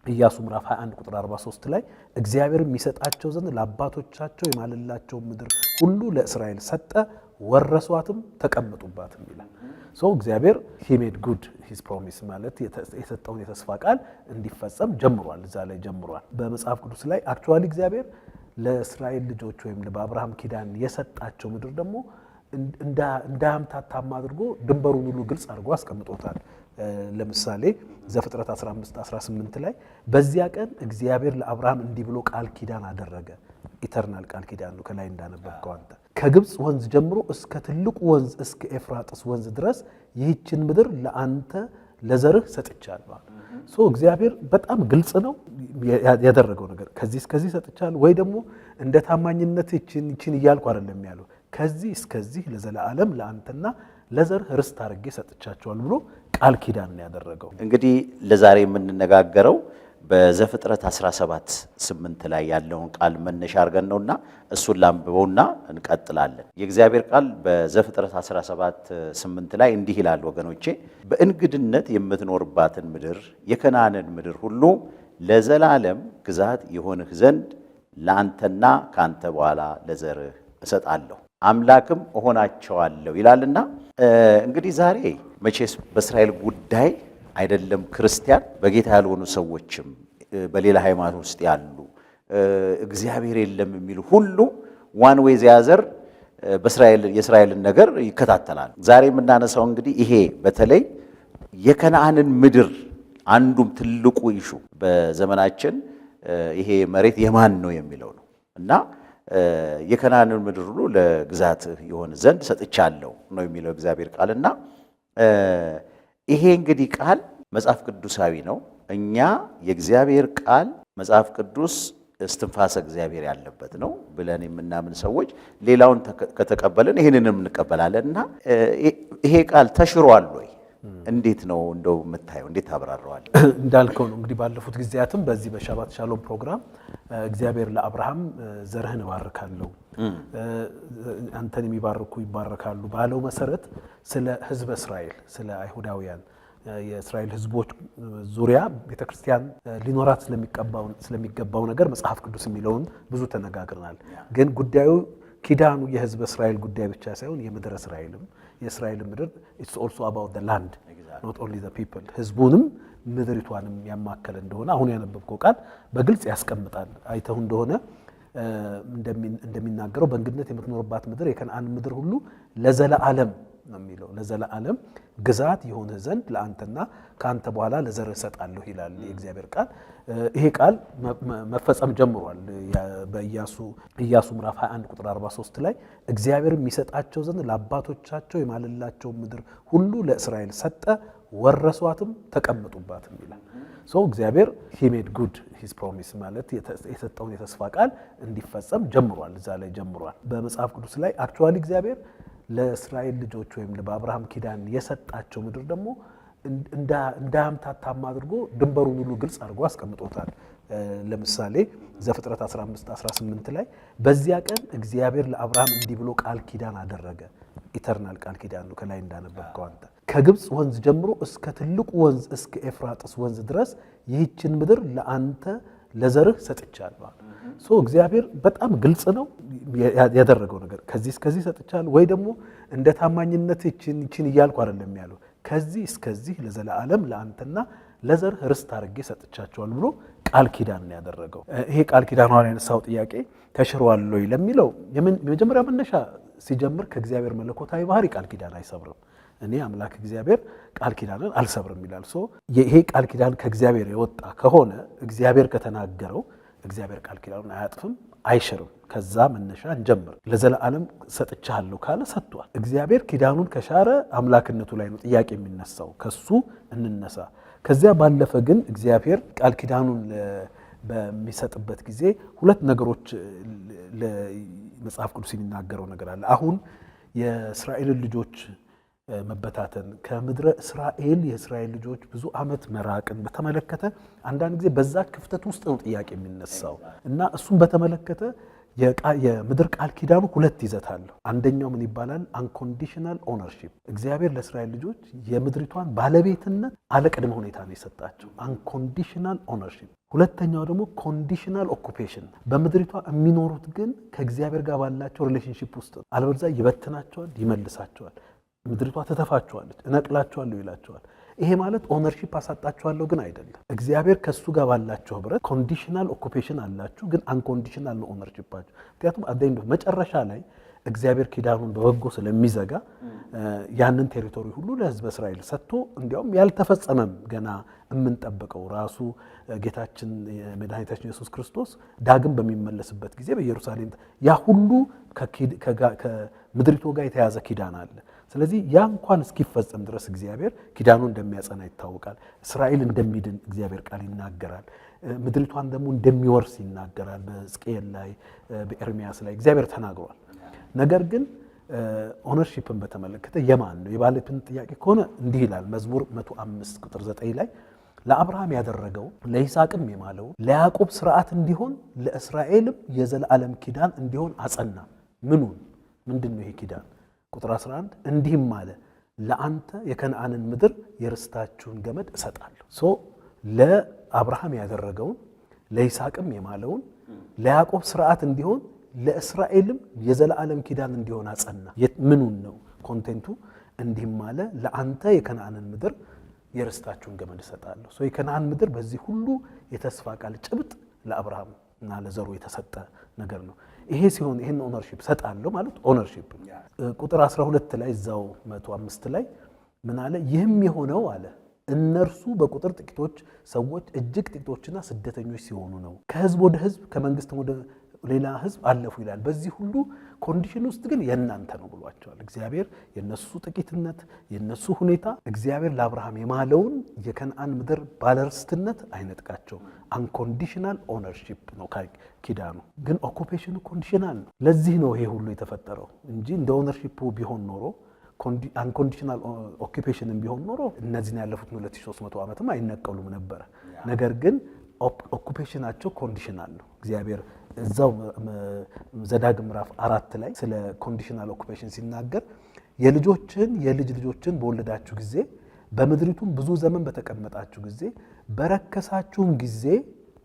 ኢያሱ ምዕራፍ 21 ቁጥር 43 ላይ እግዚአብሔር የሚሰጣቸው ዘንድ ለአባቶቻቸው የማለላቸው ምድር ሁሉ ለእስራኤል ሰጠ፣ ወረሷትም ተቀመጡባትም ይላል። እግዚአብሔር he made good his promise ማለት የሰጠውን የተስፋ ቃል እንዲፈጸም ጀምሯል፣ እዛ ላይ ጀምሯል። በመጽሐፍ ቅዱስ ላይ አክቹአሊ እግዚአብሔር ለእስራኤል ልጆች ወይም ለአብርሃም ኪዳን የሰጣቸው ምድር ደግሞ እንዳያምታታም አድርጎ ድንበሩን ሁሉ ግልጽ አድርጎ አስቀምጦታል። ለምሳሌ ዘፍጥረት 15:18 ላይ በዚያ ቀን እግዚአብሔር ለአብርሃም እንዲህ ብሎ ቃል ኪዳን አደረገ። ኢተርናል ቃል ኪዳን ነው፣ ከላይ እንዳነበብከው አንተ። ከግብጽ ወንዝ ጀምሮ እስከ ትልቁ ወንዝ እስከ ኤፍራጥስ ወንዝ ድረስ ይህችን ምድር ለአንተ ለዘርህ ሰጥቻለሁ። እግዚአብሔር በጣም ግልጽ ነው ያደረገው ነገር። ከዚህ እስከዚህ ሰጥቻለሁ ወይ ደግሞ እንደ ታማኝነት ይችን እያልኩ አይደለም ያለው። ከዚህ እስከዚህ ለዘላለም ለአንተና ለዘርህ ርስት አድርጌ ሰጥቻቸዋል ብሎ ቃል ኪዳን ነው ያደረገው። እንግዲህ ለዛሬ የምንነጋገረው በዘፍጥረት 17:8 ላይ ያለውን ቃል መነሻ አድርገን ነውና እሱን ላንብበውና እንቀጥላለን። የእግዚአብሔር ቃል በዘፍጥረት 17:8 ላይ እንዲህ ይላል፣ ወገኖቼ በእንግድነት የምትኖርባትን ምድር የከነዓንን ምድር ሁሉ ለዘላለም ግዛት ይሆንህ ዘንድ ለአንተና ካንተ በኋላ ለዘርህ እሰጣለሁ፣ አምላክም እሆናቸዋለሁ ይላልና እንግዲህ ዛሬ መቼስ በእስራኤል ጉዳይ አይደለም ክርስቲያን በጌታ ያልሆኑ ሰዎችም በሌላ ሃይማኖት ውስጥ ያሉ እግዚአብሔር የለም የሚሉ ሁሉ ዋን ዌይ ዘያዘር የእስራኤልን ነገር ይከታተላል። ዛሬ የምናነሳው እንግዲህ ይሄ በተለይ የከነዓንን ምድር አንዱም ትልቁ ኢሹ በዘመናችን ይሄ መሬት የማን ነው የሚለው ነው እና የከነዓንን ምድር ሁሉ ለግዛት ይሆን ዘንድ ሰጥቻለሁ ነው የሚለው እግዚአብሔር ቃልና ይሄ እንግዲህ ቃል መጽሐፍ ቅዱሳዊ ነው። እኛ የእግዚአብሔር ቃል መጽሐፍ ቅዱስ እስትንፋሰ እግዚአብሔር ያለበት ነው ብለን የምናምን ሰዎች ሌላውን ከተቀበልን ይሄንንም እንቀበላለንና ይሄ ቃል ተሽሯል ወይ? እንዴት ነው እንደው የምታየው? እንዴት አብራራዋል? እንዳልከው ነው እንግዲህ ባለፉት ጊዜያትም በዚህ በሻባት ሻሎም ፕሮግራም እግዚአብሔር ለአብርሃም ዘርህን እባርካለሁ አንተን የሚባርኩ ይባረካሉ ባለው መሰረት ስለ ህዝበ እስራኤል ስለ አይሁዳውያን የእስራኤል ህዝቦች ዙሪያ ቤተክርስቲያን ሊኖራት ስለሚገባው ነገር መጽሐፍ ቅዱስ የሚለውን ብዙ ተነጋግረናል። ግን ጉዳዩ ኪዳኑ የህዝበ እስራኤል ጉዳይ ብቻ ሳይሆን የምድር እስራኤልም የእስራኤል ምድር it's also about the land not only the people ህዝቡንም ምድሪቷንም ያማከለ እንደሆነ አሁን ያነበብከው ቃል በግልጽ ያስቀምጣል። አይተው እንደሆነ እንደሚናገረው በእንግድነት የምትኖርባት ምድር የከነዓን ምድር ሁሉ ለዘላለም ነው የሚለው። ለዘላለም ግዛት ይሆን ዘንድ ለአንተና ካንተ በኋላ ለዘርህ እሰጣለሁ ይላል የእግዚአብሔር ቃል። ይሄ ቃል መፈጸም ጀምሯል። በኢያሱ ምዕራፍ 21 ቁጥር 43 ላይ እግዚአብሔር የሚሰጣቸው ዘንድ ለአባቶቻቸው የማለላቸው ምድር ሁሉ ለእስራኤል ሰጠ፣ ወረሷትም ተቀመጡባትም ይላል። እግዚአብሔር he made good his promise ማለት የሰጠውን የተስፋ ቃል እንዲፈጸም ጀምሯል፣ እዛ ላይ ጀምሯል። በመጽሐፍ ቅዱስ ላይ አክቹአሊ እግዚአብሔር ለእስራኤል ልጆች ወይም ለአብርሃም ኪዳን የሰጣቸው ምድር ደግሞ እንዳያምታታም አድርጎ ድንበሩን ሁሉ ግልጽ አድርጎ አስቀምጦታል። ለምሳሌ ዘፍጥረት 15:18 ላይ በዚያ ቀን እግዚአብሔር ለአብርሃም እንዲህ ብሎ ቃል ኪዳን አደረገ። ኢተርናል ቃል ኪዳን ነው፣ ከላይ እንዳነበብከው አንተ። ከግብጽ ወንዝ ጀምሮ እስከ ትልቁ ወንዝ እስከ ኤፍራጥስ ወንዝ ድረስ ይህችን ምድር ለአንተ ለዘርህ ሰጥቻለሁ። እግዚአብሔር በጣም ግልጽ ነው ያደረገው ነገር። ከዚህ እስከዚህ ሰጥቻለሁ ወይ ደግሞ እንደ ታማኝነት ይችን እያልኩ አይደለም ያለው። ከዚህ እስከዚህ ለዘላለም ለአንተና ለዘርህ ርስት አድርጌ ሰጥቻቸዋል ብሎ ቃል ኪዳን ነው ያደረገው። ይሄ ቃል ኪዳን ነው ያነሳው ጥያቄ ተሽሯል ወይ ለሚለው የመጀመሪያ መነሻ ሲጀምር ከእግዚአብሔር መለኮታዊ ባህሪ ቃል ኪዳን አይሰብርም። እኔ አምላክ እግዚአብሔር ቃል ኪዳንን አልሰብርም ይላል። ይሄ ቃል ኪዳን ከእግዚአብሔር የወጣ ከሆነ እግዚአብሔር ከተናገረው እግዚአብሔር ቃል ኪዳኑን አያጥፍም፣ አይሽርም። ከዛ መነሻ እንጀምር። ለዘላለም ሰጥቻለሁ ካለ ሰጥቷል። እግዚአብሔር ኪዳኑን ከሻረ አምላክነቱ ላይ ነው ጥያቄ የሚነሳው። ከሱ እንነሳ። ከዚያ ባለፈ ግን እግዚአብሔር ቃል ኪዳኑን በሚሰጥበት ጊዜ ሁለት ነገሮች ለመጽሐፍ ቅዱስ የሚናገረው ነገር አለ። አሁን የእስራኤልን ልጆች መበታተን ከምድረ እስራኤል የእስራኤል ልጆች ብዙ ዓመት መራቅን በተመለከተ አንዳንድ ጊዜ በዛ ክፍተት ውስጥ ነው ጥያቄ የሚነሳው እና እሱን በተመለከተ የምድር ቃል ኪዳኑ ሁለት ይዘት አለው። አንደኛው ምን ይባላል? አንኮንዲሽናል ኦነርሺፕ። እግዚአብሔር ለእስራኤል ልጆች የምድሪቷን ባለቤትነት አለቅድመ ሁኔታ ነው የሰጣቸው፣ አንኮንዲሽናል ኦነርሺፕ። ሁለተኛው ደግሞ ኮንዲሽናል ኦኩፔሽን። በምድሪቷ የሚኖሩት ግን ከእግዚአብሔር ጋር ባላቸው ሪሌሽንሺፕ ውስጥ ነው። አለበለዚያ ይበትናቸዋል፣ ይመልሳቸዋል። ምድሪቷ ትተፋቸዋለች፣ እነቅላቸዋለሁ ይላቸዋል። ይሄ ማለት ኦነርሺፕ አሳጣችኋለሁ ግን አይደለም። እግዚአብሔር ከሱ ጋር ባላችሁ ህብረት ኮንዲሽናል ኦኩፔሽን አላችሁ፣ ግን አንኮንዲሽናል ነው ኦነርሺፓችሁ። ምክንያቱም አደኝ መጨረሻ ላይ እግዚአብሔር ኪዳኑን በበጎ ስለሚዘጋ ያንን ቴሪቶሪ ሁሉ ለህዝበ እስራኤል ሰጥቶ እንዲያውም ያልተፈጸመም ገና የምንጠብቀው ራሱ ጌታችን መድኃኒታችን ኢየሱስ ክርስቶስ ዳግም በሚመለስበት ጊዜ በኢየሩሳሌም ያ ሁሉ ከምድሪቱ ጋር የተያዘ ኪዳን አለ። ስለዚህ ያ እንኳን እስኪፈጸም ድረስ እግዚአብሔር ኪዳኑ እንደሚያጸና ይታወቃል። እስራኤል እንደሚድን እግዚአብሔር ቃል ይናገራል። ምድሪቷን ደግሞ እንደሚወርስ ይናገራል። በሕዝቅኤል ላይ በኤርሚያስ ላይ እግዚአብሔር ተናግሯል። ነገር ግን ኦነርሺፕን በተመለከተ የማን ነው የባለቤትነት ጥያቄ ከሆነ እንዲህ ይላል መዝሙር 105 ቁጥር 9 ላይ ለአብርሃም ያደረገው ለይስሐቅም የማለው ለያዕቆብ ሥርዓት እንዲሆን ለእስራኤልም የዘላለም ኪዳን እንዲሆን አጸና። ምንድን ነው ይሄ ኪዳን? ቁጥር 11 እንዲህም አለ ለአንተ የከነዓንን ምድር የርስታችሁን ገመድ እሰጣለሁ። ለአብርሃም ያደረገውን ለይስሐቅም የማለውን ለያዕቆብ ሥርዓት እንዲሆን ለእስራኤልም የዘላለም ኪዳን እንዲሆን አጸና። ምኑን ነው ኮንቴንቱ? እንዲህም አለ ለአንተ የከነዓንን ምድር የርስታችሁን ገመድ እሰጣለሁ። የከነዓን ምድር በዚህ ሁሉ የተስፋ ቃል ጭብጥ ለአብርሃም እና ለዘሩ የተሰጠ ነገር ነው። ይሄ ሲሆን ይሄን ኦነርሺፕ ሰጣለሁ ማለት ኦነርሺፕ። ቁጥር 12 ላይ እዛው 105 ላይ ምን አለ? ይህም የሆነው አለ እነርሱ በቁጥር ጥቂቶች ሰዎች እጅግ ጥቂቶችና ስደተኞች ሲሆኑ ነው። ከህዝብ ወደ ህዝብ ከመንግስትም ወደ ሌላ ህዝብ አለፉ ይላል። በዚህ ሁሉ ኮንዲሽን ውስጥ ግን የእናንተ ነው ብሏቸዋል እግዚአብሔር። የነሱ ጥቂትነት የነሱ ሁኔታ እግዚአብሔር ለአብርሃም የማለውን የከነዓን ምድር ባለርስትነት አይነጥቃቸው። አንኮንዲሽናል ኦነርሺፕ ነው ኪዳኑ። ግን ኦኩፔሽኑ ኮንዲሽናል ነው። ለዚህ ነው ይሄ ሁሉ የተፈጠረው እንጂ እንደ ኦነርሺፑ ቢሆን ኖሮ አንኮንዲሽናል ኦኩፔሽንም ቢሆን ኖሮ እነዚህን ያለፉትን 2300 ዓመትም አይነቀሉም ነበረ። ነገር ግን ኦኩፔሽናቸው ኮንዲሽናል ነው። እግዚአብሔር እዛው ዘዳግም ምዕራፍ 4 ላይ ስለ ኮንዲሽናል ኦኩፔሽን ሲናገር የልጆችን የልጅ ልጆችን በወለዳችሁ ጊዜ በምድሪቱም ብዙ ዘመን በተቀመጣችሁ ጊዜ በረከሳችሁም ጊዜ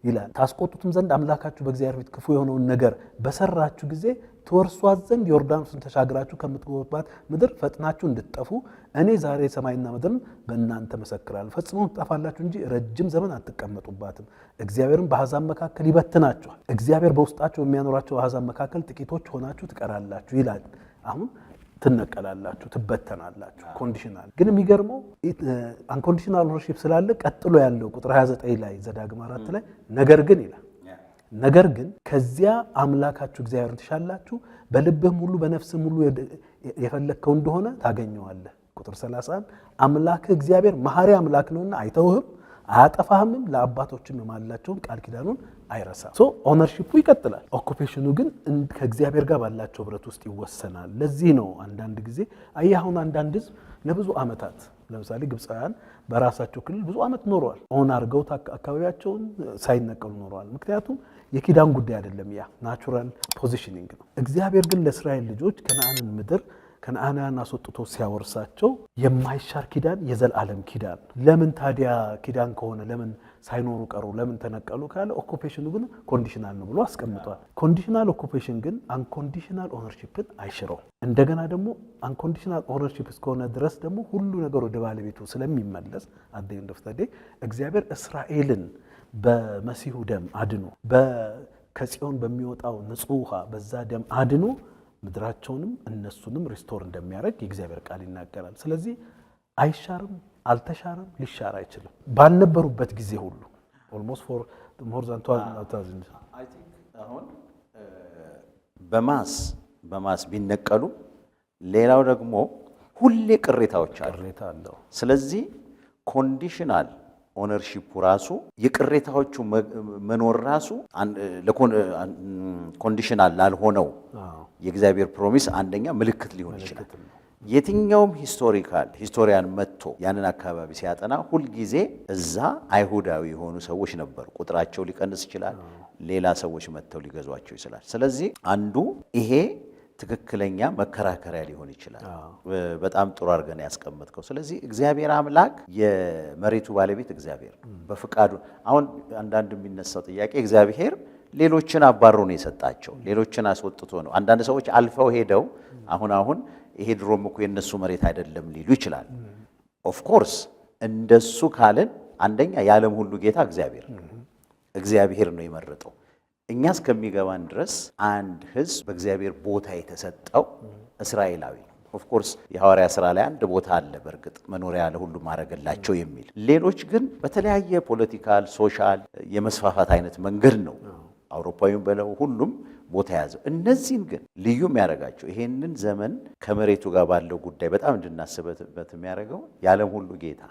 ይላል ታስቆጡትም ዘንድ አምላካችሁ በእግዚአብሔር ፊት ክፉ የሆነውን ነገር በሰራችሁ ጊዜ ትወርሷት ዘንድ ዮርዳኖስን ተሻግራችሁ ከምትገቡባት ምድር ፈጥናችሁ እንድትጠፉ እኔ ዛሬ ሰማይና ምድርን በእናንተ መሰክራለሁ። ፈጽሞ ትጠፋላችሁ እንጂ ረጅም ዘመን አትቀመጡባትም። እግዚአብሔርም በአሕዛብ መካከል ይበትናችኋል። እግዚአብሔር በውስጣቸው የሚያኖራቸው አሕዛብ መካከል ጥቂቶች ሆናችሁ ትቀራላችሁ ይላል። አሁን ትነቀላላችሁ፣ ትበተናላችሁ። ኮንዲሽናል ግን የሚገርመው አንኮንዲሽናል ኦነርሺፕ ስላለ ቀጥሎ ያለው ቁጥር 29 ላይ ዘዳግም 4 ላይ ነገር ግን ይላል ነገር ግን ከዚያ አምላካችሁ እግዚአብሔርን ትሻላችሁ፣ በልብህም ሁሉ በነፍስም ሁሉ የፈለግከው እንደሆነ ታገኘዋለህ። ቁጥር 31 አምላክህ እግዚአብሔር መሐሪ አምላክ ነውና አይተውህም አያጠፋህምም፣ ለአባቶችም የማላቸውን ቃል ኪዳኑን አይረሳም። ኦነርሺፑ ይቀጥላል። ኦኩፔሽኑ ግን ከእግዚአብሔር ጋር ባላቸው ህብረት ውስጥ ይወሰናል። ለዚህ ነው አንዳንድ ጊዜ አሁን አንዳንድ ህዝብ ለብዙ ዓመታት ለምሳሌ ግብፃውያን በራሳቸው ክልል ብዙ ዓመት ኖረዋል። ኦን አድርገው አካባቢያቸውን ሳይነቀሉ ኖረዋል። ምክንያቱም የኪዳን ጉዳይ አይደለም፣ ያ ናቹራል ፖዚሽኒንግ ነው። እግዚአብሔር ግን ለእስራኤል ልጆች ከነዓንን ምድር ከነዓናውያን አስወጥቶ ሲያወርሳቸው የማይሻር ኪዳን የዘላለም ኪዳን። ለምን ታዲያ ኪዳን ከሆነ ለምን ሳይኖሩ ቀሩ? ለምን ተነቀሉ ካለ ኦኩፔሽኑ ግን ኮንዲሽናል ነው ብሎ አስቀምጧል። ኮንዲሽናል ኦኩፔሽን ግን አንኮንዲሽናል ኦነርሺፕን አይሽረው። እንደገና ደግሞ አንኮንዲሽናል ኦነርሺፕ እስከሆነ ድረስ ደግሞ ሁሉ ነገር ወደ ባለቤቱ ስለሚመለስ አደይ እንደፍተደ እግዚአብሔር እስራኤልን በመሲሁ ደም አድኖ ከጽዮን በሚወጣው ንጹህ ውሃ በዛ ደም አድኖ ምድራቸውንም እነሱንም ሪስቶር እንደሚያደርግ የእግዚአብሔር ቃል ይናገራል። ስለዚህ አይሻርም፣ አልተሻረም፣ ሊሻር አይችልም። ባልነበሩበት ጊዜ ሁሉ ኦልሞስት ፎር ሞር ዛን 2000 አይ ቲንክ አሁን በማስ ቢነቀሉ ሌላው ደግሞ ሁሌ ቅሬታዎች አሉ። ስለዚህ ኮንዲሽናል ኦነርሺፑ ራሱ የቅሬታዎቹ መኖር ራሱ ኮንዲሽናል ላልሆነው የእግዚአብሔር ፕሮሚስ አንደኛ ምልክት ሊሆን ይችላል። የትኛውም ሂስቶሪያን መጥቶ ያንን አካባቢ ሲያጠና ሁልጊዜ እዛ አይሁዳዊ የሆኑ ሰዎች ነበሩ። ቁጥራቸው ሊቀንስ ይችላል፣ ሌላ ሰዎች መጥተው ሊገዟቸው ይችላል። ስለዚህ አንዱ ይሄ ትክክለኛ መከራከሪያ ሊሆን ይችላል። በጣም ጥሩ አድርገን ያስቀመጥከው። ስለዚህ እግዚአብሔር አምላክ የመሬቱ ባለቤት እግዚአብሔር በፍቃዱ አሁን አንዳንድ የሚነሳው ጥያቄ እግዚአብሔር ሌሎችን አባሮ ነው የሰጣቸው፣ ሌሎችን አስወጥቶ ነው። አንዳንድ ሰዎች አልፈው ሄደው አሁን ይሄ ድሮም እኮ የነሱ መሬት አይደለም ሊሉ ይችላል። ኦፍ ኮርስ እንደሱ ካልን አንደኛ የዓለም ሁሉ ጌታ እግዚአብሔር ነው የመረጠው። እኛ እስከሚገባን ድረስ አንድ ሕዝብ በእግዚአብሔር ቦታ የተሰጠው እስራኤላዊ ነው። ኦፍ ኮርስ የሐዋርያ ሥራ ላይ አንድ ቦታ አለ በእርግጥ መኖሪያ ለሁሉም ማረገላቸው የሚል። ሌሎች ግን በተለያየ ፖለቲካል፣ ሶሻል የመስፋፋት አይነት መንገድ ነው አውሮፓዊም በለው ሁሉም ቦታ ያዘው። እነዚህን ግን ልዩ የሚያደርጋቸው ይሄንን ዘመን ከመሬቱ ጋር ባለው ጉዳይ በጣም እንድናስብበት የሚያደርገው የዓለም ሁሉ ጌታ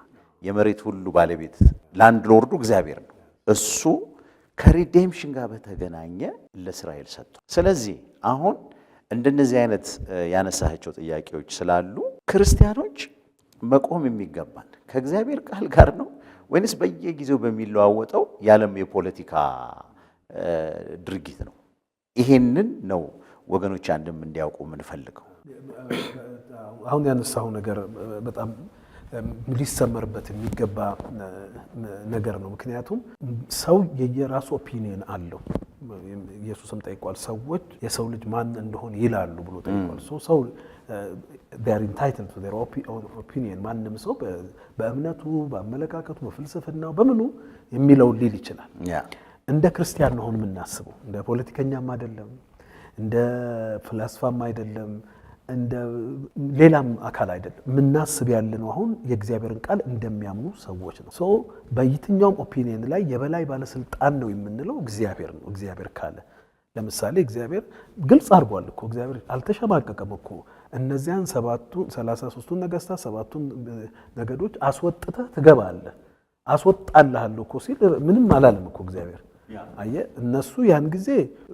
የመሬት ሁሉ ባለቤት ላንድ ሎርዱ እግዚአብሔር ነው። እሱ ከሪዴምሽን ጋር በተገናኘ ለእስራኤል ሰጥቷል። ስለዚህ አሁን እንደነዚህ አይነት ያነሳቸው ጥያቄዎች ስላሉ ክርስቲያኖች መቆም የሚገባን ከእግዚአብሔር ቃል ጋር ነው ወይንስ በየጊዜው በሚለዋወጠው የዓለም የፖለቲካ ድርጊት ነው? ይሄንን ነው ወገኖች አንድም እንዲያውቁ የምንፈልገው። አሁን ያነሳው ነገር በጣም ሊሰመርበት የሚገባ ነገር ነው። ምክንያቱም ሰው የየራሱ ኦፒኒየን አለው። ኢየሱስም ጠይቋል፣ ሰዎች የሰው ልጅ ማን እንደሆነ ይላሉ ብሎ ጠይቋል። ሰው they are entitled to their opinion። ማንም ሰው በእምነቱ፣ በአመለካከቱ፣ በፍልስፍናው በምኑ የሚለው ሊል ይችላል። እንደ ክርስቲያን ነው የምናስበው። እንደ ፖለቲከኛም አይደለም፣ እንደ ፍልስፋም አይደለም፣ እንደ ሌላም አካል አይደለም። የምናስብ ያለነው አሁን የእግዚአብሔርን ቃል እንደሚያምኑ ሰዎች ነው። በየትኛውም ኦፒኒየን ላይ የበላይ ባለስልጣን ነው የምንለው እግዚአብሔር ነው። እግዚአብሔር ካለ ለምሳሌ እግዚአብሔር ግልጽ አድርጓል እኮ። እግዚአብሔር አልተሸማቀቀም እኮ። እነዚያን 33ቱን ነገስታት 7ቱን ነገዶች አስወጥተህ ትገባለህ አስወጣልሃለሁ እኮ ሲል ምንም አላለም እኮ እግዚአብሔር። አየህ፣ እነሱ ያን ጊዜ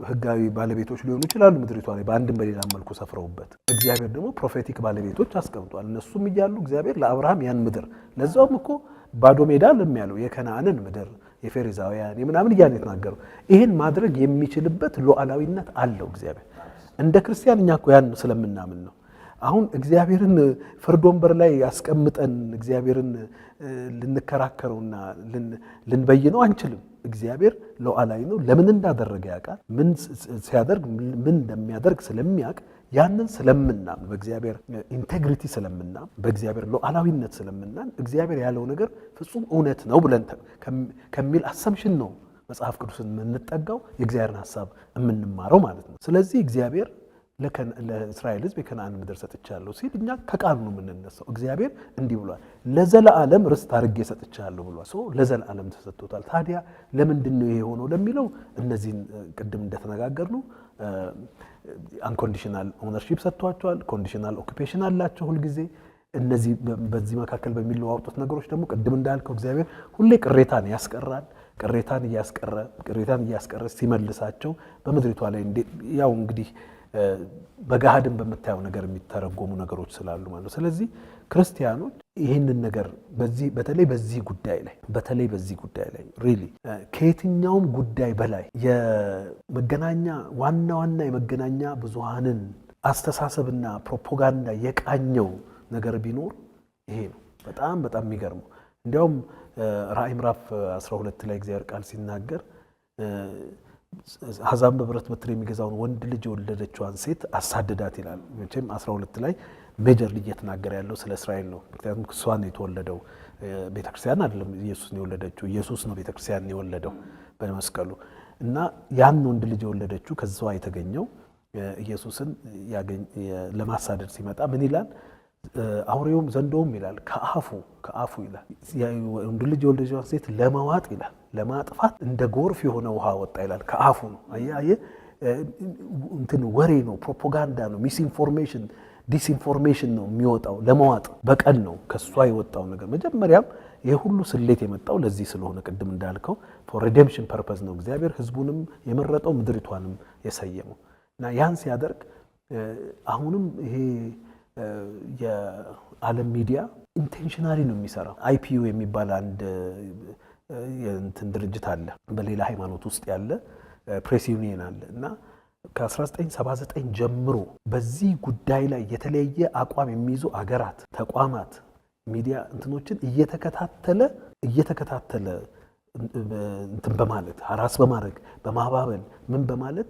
ህጋዊ ባለቤቶች ሊሆኑ ይችላሉ ምድሪቷ ላይ በአንድም በሌላ መልኩ ሰፍረውበት። እግዚአብሔር ደግሞ ፕሮፌቲክ ባለቤቶች አስቀምጧል። እነሱም እያሉ እግዚአብሔር ለአብርሃም ያን ምድር ለዛውም እኮ ባዶ ሜዳ ለሚያለው የከነዓንን ምድር የፌሪዛውያን የምናምን እያለ የተናገረው ይህን ማድረግ የሚችልበት ሉዓላዊነት አለው እግዚአብሔር። እንደ ክርስቲያን እኛ እኮ ያን ስለምናምን ነው። አሁን እግዚአብሔርን ፍርድ ወንበር ላይ ያስቀምጠን እግዚአብሔርን ልንከራከረውና ልንበይነው አንችልም። እግዚአብሔር ሉዓላዊ ነው። ለምን እንዳደረገ ያውቃል። ምን ሲያደርግ ምን እንደሚያደርግ ስለሚያውቅ ያንን ስለምናምን በእግዚአብሔር ኢንቴግሪቲ ስለምናምን በእግዚአብሔር ሉዓላዊነት ስለምናምን እግዚአብሔር ያለው ነገር ፍጹም እውነት ነው ብለን ከሚል አሰምሽን ነው መጽሐፍ ቅዱስን የምንጠጋው የእግዚአብሔርን ሐሳብ የምንማረው ማለት ነው። ስለዚህ እግዚአብሔር ለእስራኤል ሕዝብ የከነዓን ምድር ሰጥቻለሁ ሲል እኛ ከቃሉ ነው የምንነሳው። እግዚአብሔር እንዲህ ብሏል፣ ለዘላለም ርስት አድርጌ ሰጥቻለሁ ብሏል። ለዘላለም ተሰጥቶታል። ታዲያ ለምንድን ነው ይሄ የሆነው ለሚለው እነዚህን ቅድም እንደተነጋገርነው አንኮንዲሽናል ኦነርሺፕ ሰጥቷቸዋል። ኮንዲሽናል ኦኩፔሽን አላቸው ሁልጊዜ። እነዚህ በዚህ መካከል በሚለዋወጡት ነገሮች ደግሞ ቅድም እንዳልከው እግዚአብሔር ሁሌ ቅሬታን ያስቀራል። ቅሬታን እያስቀረ ሲመልሳቸው በምድሪቷ ላይ ያው እንግዲህ በጋሃድን በምታየው ነገር የሚተረጎሙ ነገሮች ስላሉ ማለት ነው። ስለዚህ ክርስቲያኖች ይህንን ነገር በተለይ በዚህ ጉዳይ ላይ ሪሊ ከየትኛውም ጉዳይ በላይ የመገናኛ ዋና የመገናኛ ብዙሃንን አስተሳሰብና ፕሮፓጋንዳ የቃኘው ነገር ቢኖር ይሄ ነው። በጣም የሚገርመው እንዲያውም ራእይ ምዕራፍ 12 ላይ እግዚአብሔር ቃል ሲናገር አሕዛብን በብረት በትር የሚገዛውን ወንድ ልጅ የወለደችዋን ሴት አሳደዳት ይላል። መቼም 12 ላይ ሜጀር ልጅ እየተናገረ ያለው ስለ እስራኤል ነው። ምክንያቱም እሷን የተወለደው ቤተክርስቲያን አይደለም ኢየሱስን የወለደችው፣ ኢየሱስ ነው ቤተክርስቲያን የወለደው በመስቀሉ እና ያን ወንድ ልጅ የወለደችው ከዛዋ የተገኘው ኢየሱስን ለማሳደድ ሲመጣ ምን ይላል? አውሬውም ዘንዶውም ይላል ከአፉ ይላል ወንድ ልጅ የወለደችዋን ሴት ለመዋጥ ይላል ለማጥፋት እንደ ጎርፍ የሆነ ውሃ ወጣ ይላል። ከአፉ ነው። አየህ እንትን ወሬ ነው፣ ፕሮፓጋንዳ ነው፣ ሚስኢንፎርሜሽን ዲስኢንፎርሜሽን ነው የሚወጣው ለመዋጥ በቀን ነው ከሷ የወጣው ነገር። መጀመሪያም ይሄ ሁሉ ስሌት የመጣው ለዚህ ስለሆነ ቅድም እንዳልከው ፎር ሪዴምፕሽን ፐርፐዝ ነው እግዚአብሔር ሕዝቡንም የመረጠው ምድሪቷንም የሰየመው እና ያን ሲያደርግ አሁንም ይሄ የዓለም ሚዲያ ኢንቴንሽናሊ ነው የሚሰራው። IPU የሚባል አንድ የእንትን ድርጅት አለ በሌላ ሃይማኖት ውስጥ ያለ ፕሬስ ዩኒየን አለ እና ከ1979 ጀምሮ በዚህ ጉዳይ ላይ የተለየ አቋም የሚይዙ አገራት፣ ተቋማት፣ ሚዲያ እንትኖችን እየተከታተለ እንትን በማለት ሀራስ በማድረግ በማባበል ምን በማለት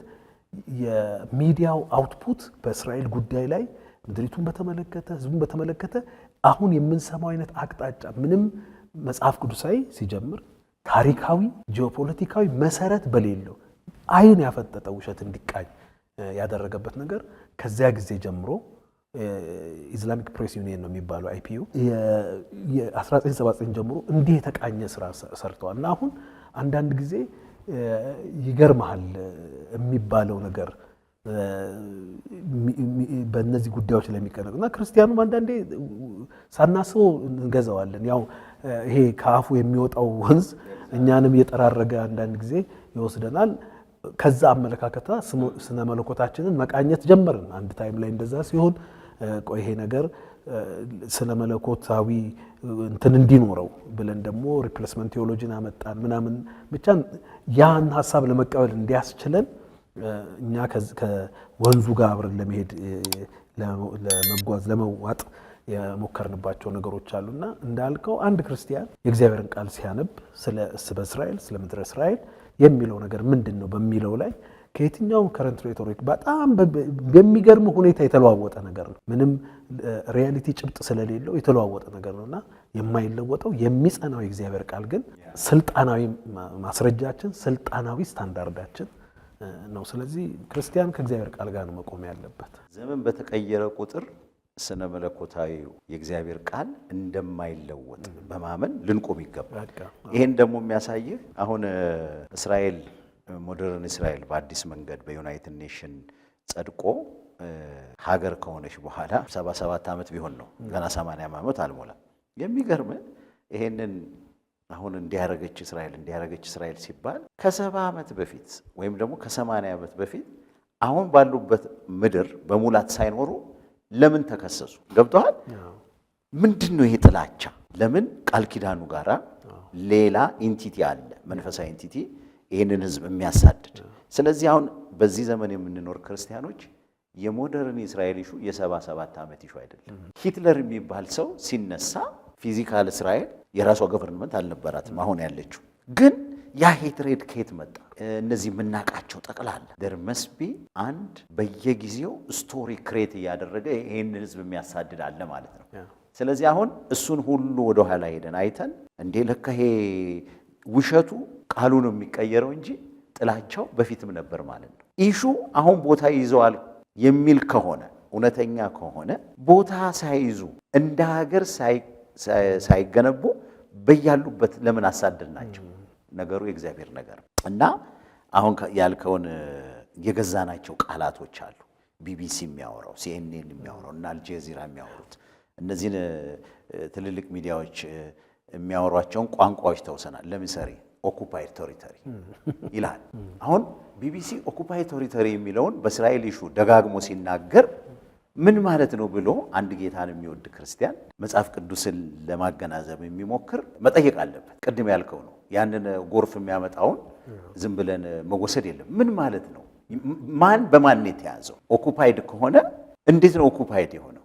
የሚዲያው አውትፑት በእስራኤል ጉዳይ ላይ ምድሪቱን በተመለከተ ህዝቡን በተመለከተ አሁን የምንሰማው አይነት አቅጣጫ ምንም መጽሐፍ ቅዱሳዊ ሲጀምር ታሪካዊ ጂኦፖለቲካዊ መሰረት በሌለው አይን ያፈጠጠ ውሸት እንዲቃኝ ያደረገበት ነገር ከዚያ ጊዜ ጀምሮ ኢስላሚክ ፕሬስ ዩኒየን ነው የሚባለው አይፒዩ የ1979 ጀምሮ እንዲህ የተቃኘ ስራ ሰርተዋል እና አሁን አንዳንድ ጊዜ ይገርማል የሚባለው ነገር በእነዚህ ጉዳዮች ላይ የሚቀነቅና ክርስቲያኑም አንዳንዴ ሳናስበው እንገዛዋለን። ያው ይሄ ከአፉ የሚወጣው ወንዝ እኛንም እየጠራረገ አንዳንድ ጊዜ ይወስደናል። ከዛ አመለካከታ ስነ መለኮታችንን መቃኘት ጀመርን። አንድ ታይም ላይ እንደዛ ሲሆን ቆይ ይሄ ነገር ስነ መለኮታዊ እንትን እንዲኖረው ብለን ደግሞ ሪፕሌስመንት ቴዎሎጂን አመጣን ምናምን ብቻ ያን ሐሳብ ለመቀበል እንዲያስችለን እኛ ከወንዙ ጋር አብረን ለመሄድ ለመጓዝ ለመዋጥ የሞከርንባቸው ነገሮች አሉና እንዳልከው አንድ ክርስቲያን የእግዚአብሔርን ቃል ሲያነብ ስለ እስራኤል ስለ ምድረ እስራኤል የሚለው ነገር ምንድነው በሚለው ላይ ከየትኛውም ከረንት ሬቶሪክ በጣም በሚገርም ሁኔታ የተለዋወጠ ነገር ነው። ምንም ሪያሊቲ ጭብጥ ስለሌለው የተለዋወጠ ነገር ነውና የማይለወጠው የሚጸናው የእግዚአብሔር ቃል ግን ስልጣናዊ ማስረጃችን ስልጣናዊ ስታንዳርዳችን ነው። ስለዚህ ክርስቲያን ከእግዚአብሔር ቃል ጋር ነው መቆም ያለበት። ዘመን በተቀየረ ቁጥር ስነ መለኮታዊ የእግዚአብሔር ቃል እንደማይለወጥ በማመን ልንቆም ይገባል። ይሄን ደግሞ የሚያሳይህ አሁን እስራኤል ሞደርን እስራኤል በአዲስ መንገድ በዩናይትድ ኔሽን ጸድቆ ሀገር ከሆነች በኋላ 77 ዓመት ቢሆን ነው ገና 80 ዓመት አልሞላም። የሚገርም ይሄንን አሁን እንዲያረገች እስራኤል ሲባል ከ70 ዓመት በፊት ወይም ደግሞ ከ80 ዓመት በፊት አሁን ባሉበት ምድር በሙላት ሳይኖሩ ለምን ተከሰሱ? ገብተዋል? ምንድነው ይሄ ጥላቻ? ለምን ቃል ኪዳኑ ጋራ ሌላ ኢንቲቲ አለ፣ መንፈሳዊ ኢንቲቲ ይህንን ህዝብ የሚያሳድድ። ስለዚህ አሁን በዚህ ዘመን የምንኖር ክርስቲያኖች የሞደርን እስራኤል ኢሹ የ77 ዓመት ኢሹ አይደለም። ሂትለር የሚባል ሰው ሲነሳ ፊዚካል እስራኤል የራሷ ገቨርንመንት አልነበራትም አሁን ያለችው። ግን ያ ሄትሬድ ከየት መጣ? እነዚህ የምናውቃቸው ጠቅላላ there must be አንድ በየጊዜው ስቶሪ ክሬት እያደረገ ይህንን ህዝብ የሚያሳድድ አለ ማለት ነው። ስለዚህ አሁን እሱን ሁሉ ወደ ኋላ ሄደን አይተን እንዴ ለካ ይሄ ውሸቱ ቃሉ ነው የሚቀየረው እንጂ ጥላቻው በፊትም ነበር ማለት ነው። ኢሹ አሁን ቦታ ይዘዋል የሚል ከሆነ እውነተኛ ከሆነ ቦታ ሳይዙ እንደ ሀገር ሳይገነቡ በያሉበት ለምን አሳደድናቸው? ነገሩ የእግዚአብሔር ነገር እና አሁን ያልከውን የገዛናቸው ቃላቶች አሉ። ቢቢሲ የሚያወራው ሲኤንኤን የሚያወራው እና አልጀዚራ የሚያወሩት እነዚህን ትልልቅ ሚዲያዎች የሚያወሯቸውን ቋንቋዎች ተውሰናል። ለምሳሌ ኦኩፓይድ ቴሪቶሪ ይላል። አሁን ቢቢሲ ኦኩፓይድ ቴሪቶሪ የሚለውን በእስራኤል ኢሹ ደጋግሞ ሲናገር ምን ማለት ነው ብሎ አንድ ጌታን የሚወድ ክርስቲያን መጽሐፍ ቅዱስን ለማገናዘብ የሚሞክር መጠየቅ አለበት። ቅድም ያልከው ነው። ያንን ጎርፍ የሚያመጣውን ዝም ብለን መወሰድ የለም። ምን ማለት ነው? ማን በማን የተያዘው? ኦኩፓይድ ከሆነ እንዴት ነው ኦኩፓይድ የሆነው?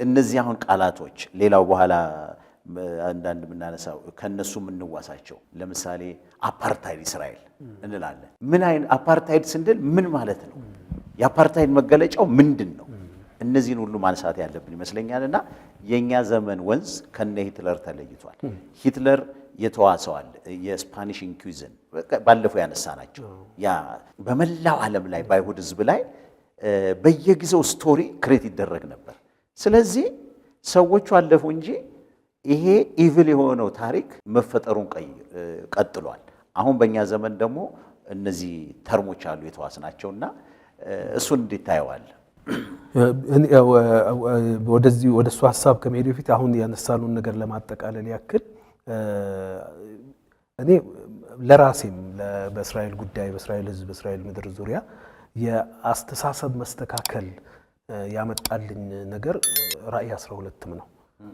እነዚህ አሁን ቃላቶች ሌላው በኋላ አንዳንድ የምናነሳው ከነሱ የምንዋሳቸው ለምሳሌ አፓርታይድ እስራኤል እንላለን። ምን አይነት አፓርታይድ ስንል ምን ማለት ነው? የአፓርታይድ መገለጫው ምንድን ነው? እነዚህን ሁሉ ማንሳት ያለብን ይመስለኛልና የኛ ዘመን ወንዝ ከነ ሂትለር ተለይቷል። ሂትለር የተዋሰዋል የስፓኒሽ ኢንኩዊዝን ባለፈው ያነሳናቸው ያ በመላው ዓለም ላይ በአይሁድ ሕዝብ ላይ በየጊዜው ስቶሪ ክሬት ይደረግ ነበር። ስለዚህ ሰዎቹ አለፉ እንጂ ይሄ ኢቪል የሆነው ታሪክ መፈጠሩን ቀጥሏል። አሁን በእኛ ዘመን ደግሞ እነዚህ ተርሞች አሉ የተዋስናቸውና እሱን እንዴት ታየዋል? ወደዚህ ወደ እሱ ሀሳብ ከመሄድ በፊት አሁን ያነሳሉን ነገር ለማጠቃለል ያክል እኔ ለራሴም በእስራኤል ጉዳይ በእስራኤል ሕዝብ በእስራኤል ምድር ዙሪያ የአስተሳሰብ መስተካከል ያመጣልኝ ነገር ራእይ 12 ነው።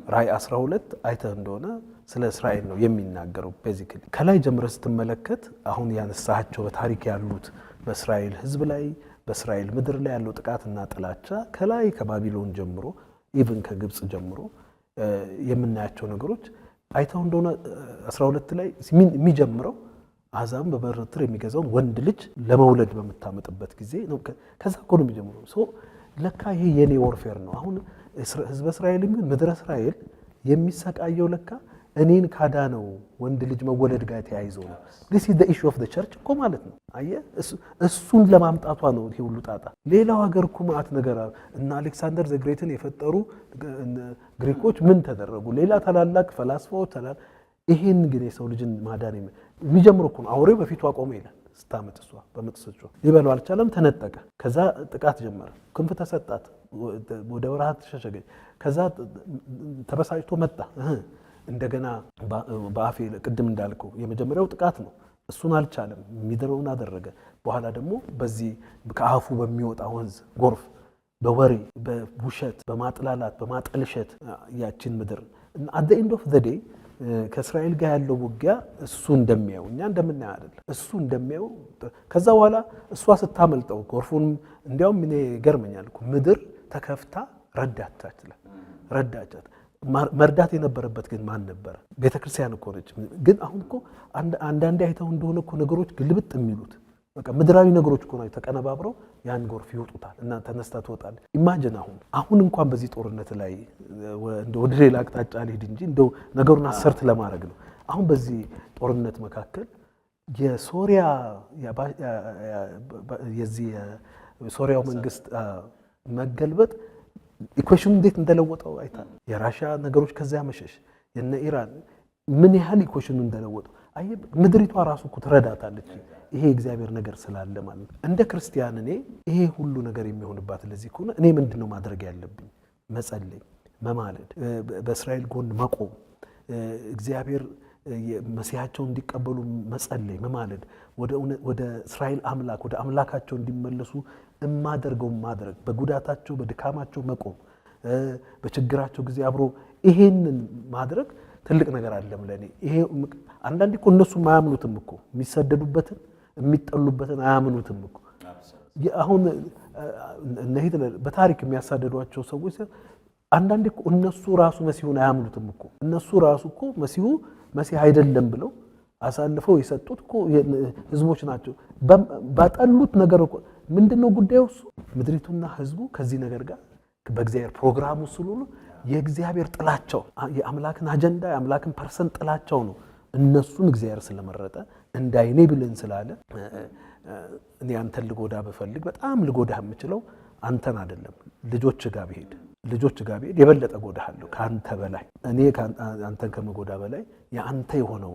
ራእይ 12 አይተህ እንደሆነ ስለ እስራኤል ነው የሚናገረው። ቤዚክሊ ከላይ ጀምረህ ስትመለከት አሁን ያነሳቸው በታሪክ ያሉት በእስራኤል ሕዝብ ላይ በእስራኤል ምድር ላይ ያለው ጥቃትና ጥላቻ ከላይ ከባቢሎን ጀምሮ ኢቭን ከግብፅ ጀምሮ የምናያቸው ነገሮች አይተው እንደሆነ 12 ላይ የሚጀምረው አሕዛብን በበትር የሚገዛውን ወንድ ልጅ ለመውለድ በምታመጥበት ጊዜ ነው። ከዛ እኮ ነው የሚጀምረው። ሶ ለካ ይሄ የኔ ወርፌር ነው። አሁን ህዝበ እስራኤል ግን ምድረ እስራኤል የሚሰቃየው ለካ እኔን ካዳነው ወንድ ልጅ መወለድ ጋር ተያይዞ ነው። this is the issue of the church እኮ ማለት ነው። አየህ እሱን ለማምጣቷ ነው ይሄ ሁሉ ጣጣ። ሌላው ሀገር እኮ ማዕት ነገር እና አሌክሳንደር ዘ ግሬትን የፈጠሩ ግሪኮች ምን ተደረጉ? ሌላ ታላላቅ ፈላስፋዎች ይሄን ግን የሰው ልጅን ማዳን የሚጀምሩ እኮ ነው። አውሬው በፊቱ አቆመ ይላል። ስታመጥ እሷ በመቅሰቿ ሊበላው አልቻለም፣ ተነጠቀ። ከዛ ጥቃት ጀመረ፣ ክንፍ ተሰጣት፣ ወደ በረሃ ተሸሸገች። ከዛ ተበሳጭቶ መጣ። እንደገና በአፌ ቅድም እንዳልከው የመጀመሪያው ጥቃት ነው። እሱን አልቻለም፣ የሚደረውን አደረገ። በኋላ ደግሞ በዚህ ከአፉ በሚወጣ ወንዝ ጎርፍ፣ በወሬ በውሸት በማጥላላት በማጠልሸት ያችን ምድር at the end of the day ከእስራኤል ጋር ያለው ውጊያ እሱ እንደሚያው እኛ እንደምናየው አይደለም። እሱ እንደሚያው ከዛ በኋላ እሷ ስታመልጠው ጎርፉን እንዲያውም እኔ ገርመኛል እኮ ምድር ተከፍታ ረዳቻት። መርዳት የነበረበት ግን ማን ነበር? ቤተክርስቲያን እኮ ነች። ግን አሁን እኮ አንዳንዴ አይተው እንደሆነ እኮ ነገሮች ግልብጥ የሚሉት በቃ ምድራዊ ነገሮች እኮ ነው ተቀነባብረው ያን ጎርፍ ይወጡታል እና ተነስታ ትወጣለች። ኢማጂን አሁን እንኳን በዚህ ጦርነት ላይ ወደ ሌላ አቅጣጫ ልሄድ እንጂ እንደው ነገሩን አሰርት ለማድረግ ነው። አሁን በዚህ ጦርነት መካከል የሶሪያ የሶሪያው መንግስት መገልበጥ ኢኩዌሽኑ እንዴት እንደለወጠው አይታል። የራሻ ነገሮች ከዚያ መሸሽ የነ ኢራን ምን ያህል ኢኩዌሽኑ እንደለወጠው አይ ምድሪቷ ራሱ እኮ ትረዳታለች። ይሄ እግዚአብሔር ነገር ስላለ ማለት ነው። እንደ ክርስቲያን እኔ ይሄ ሁሉ ነገር የሚሆንባት ለዚህ ከሆነ እኔ ምንድነው ማድረግ ያለብኝ? መጸለይ፣ መማለድ፣ በእስራኤል ጎን መቆም፣ እግዚአብሔር መሲሐቸውን እንዲቀበሉ መጸለይ፣ መማለድ፣ ወደ እስራኤል አምላክ ወደ አምላካቸው እንዲመለሱ እማደርገው ማድረግ፣ በጉዳታቸው በድካማቸው መቆም፣ በችግራቸው ጊዜ አብሮ ይሄንን ማድረግ ትልቅ ነገር አይደለም ለኔ። ይሄ አንዳንዴ እኮ እነሱ አያምኑትም እኮ የሚሰደዱበትን የሚጠሉበትን አያምኑትም እኮ። አሁን እነዚህ በታሪክ የሚያሳደዷቸው ሰዎች አንዳንዴ እኮ እነሱ ራሱ መሲሁን አያምኑትም እኮ። እነሱ ራሱ እኮ መሲህ አይደለም ብለው አሳልፈው የሰጡት እኮ ህዝቦች ናቸው። ባጠሉት ነገር እኮ ምንድነው ጉዳዩ? እሱ ምድሪቱና ህዝቡ ከዚህ ነገር ጋር በእግዚአብሔር ፕሮግራሙ ስለሆነ የእግዚአብሔር ጥላቸው የአምላክን አጀንዳ የአምላክን ፐርሰንት ጥላቸው ነው። እነሱን እግዚአብሔር ስለመረጠ እንዳይኔ ብለን ስላለ እኔ አንተን ልጎዳ በፈልግ በጣም ልጎዳ የምችለው አንተን አይደለም፣ ልጆች ጋር ብሄድ የበለጠ ጎዳሃለሁ ካንተ በላይ እኔ አንተን ከመጎዳ በላይ የአንተ የሆነው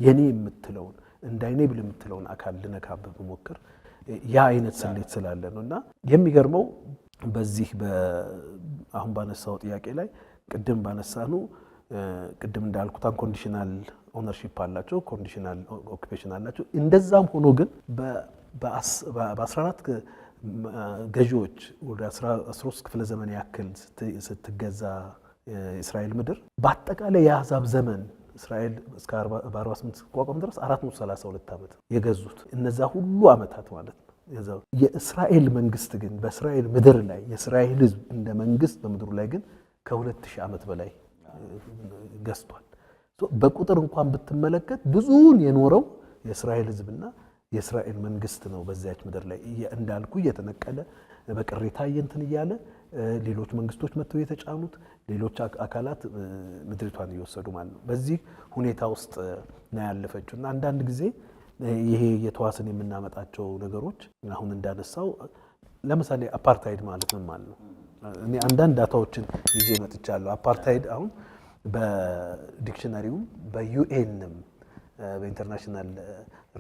የኔ የምትለውን እንዳይኔ ብል የምትለውን አካል ልነካብህ ብሞክር ያ አይነት ስሌት ስላለ ነውና የሚገርመው በዚህ አሁን ባነሳው ጥያቄ ላይ ቅድም እንዳልኩት አንኮንዲሽናል ኦነርሺፕ አላቸው፣ ኮንዲሽናል ኦኩፔሽን አላቸው። እንደዛም ሆኖ ግን በ14 ገዢዎች ወደ 13 ክፍለ ዘመን ያክል ስትገዛ እስራኤል ምድር በአጠቃላይ የአሕዛብ ዘመን እስራኤል እስከ 48 ቋቋም ድረስ 432 ዓመት የገዙት እነዛ ሁሉ ዓመታት ማለት ነው። የእስራኤል መንግስት ግን በእስራኤል ምድር ላይ የእስራኤል ሕዝብ እንደ መንግስት በምድሩ ላይ ግን ከ2000 ዓመት በላይ ገዝቷል። በቁጥር እንኳን ብትመለከት ብዙውን የኖረው የእስራኤል ሕዝብና የእስራኤል መንግስት ነው። በዚያች ምድር ላይ እንዳልኩ እየተነቀለ በቅሬታ እንትን እያለ ሌሎች መንግስቶች መጥተው የተጫኑት ሌሎች አካላት ምድሪቷን እየወሰዱ ማለት ነው። በዚህ ሁኔታ ውስጥ ነው ያለፈችውና አንዳንድ ጊዜ ይሄ የተዋስን የምናመጣቸው ነገሮች አሁን እንዳነሳው ለምሳሌ አፓርታይድ ማለት ምን ማለት ነው? እኔ አንዳንድ ዳታዎችን ይዤ መጥቻለሁ። አፓርታይድ አሁን በዲክሽነሪው በዩኤንም በኢንተርናሽናል